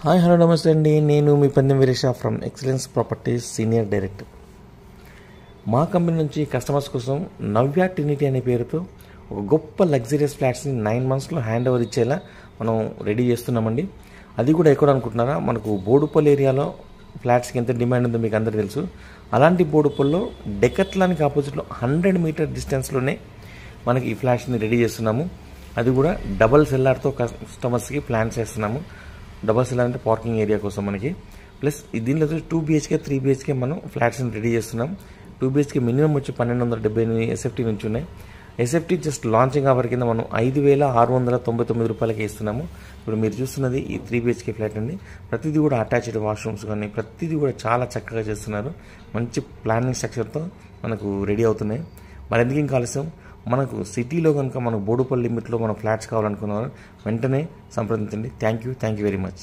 Hi hello నమస్తే అండి. నేను మీ పందెం Veeresha from excellence properties senior director. మా కంపెనీ నుంచి కస్టమర్స్ కోసం నవ్య ట్రినిటీ అనే పేరుతో ఒక గొప్ప లగ్జరియస్ ఫ్లాట్స్ని 9 monthsలో హ్యాండ్ ఓవర్ ఇచ్చేలా మనం రెడీ చేస్తున్నామండి. అది కూడా ఎక్కడ అనుకుంటున్నారా, మనకు బోడుపల్లి ఏరియాలో ఫ్లాట్స్కి ఎంత డిమాండ్ ఉందో మీకు అందరికీ తెలుసు. అలాంటి బోడుపల్లిలో డెకత్లానికి ఆపోజిట్లో 100 మీటర్ డిస్టెన్స్లోనే మనకి ఈ ఫ్లాట్స్ని రెడీ చేస్తున్నాము. అది కూడా డబల్ సెల్లార్తో కస్టమర్స్కి ప్లాన్ చేస్తున్నాము. డబల్ సెల్లార్ అంటే పార్కింగ్ ఏరియా కోసం మనకి. ప్లస్ దీనిలో 2 BHK 3 BHK మనం ఫ్లాట్స్ని రెడీ చేస్తున్నాం. 2 BHK మినిమం వచ్చి 1278 SFT నుంచి ఉన్నాయి. SFT జస్ట్ లాంచింగ్ ఆఫర్ కింద మనం 5,699 రూపాయలకి ఇస్తున్నాము. ఇప్పుడు మీరు చూస్తున్నది ఈ 3 BHK ఫ్లాట్ అండి. ప్రతిదీ కూడా అటాచ్డ్ వాష్రూమ్స్ కానీ ప్రతిదీ కూడా చాలా చక్కగా చేస్తున్నారు. మంచి ప్లానింగ్ స్ట్రక్చర్తో మనకు రెడీ అవుతున్నాయి. మరి ఎందుకు ఇంకా ఆలస్యం, మనకు సిటీలో కనుక మనకు బోడుపల్లి లిమిట్లో మన ఫ్లాట్స్ కావాలనుకున్నారు వెంటనే సంప్రదించండి. Thank you very much.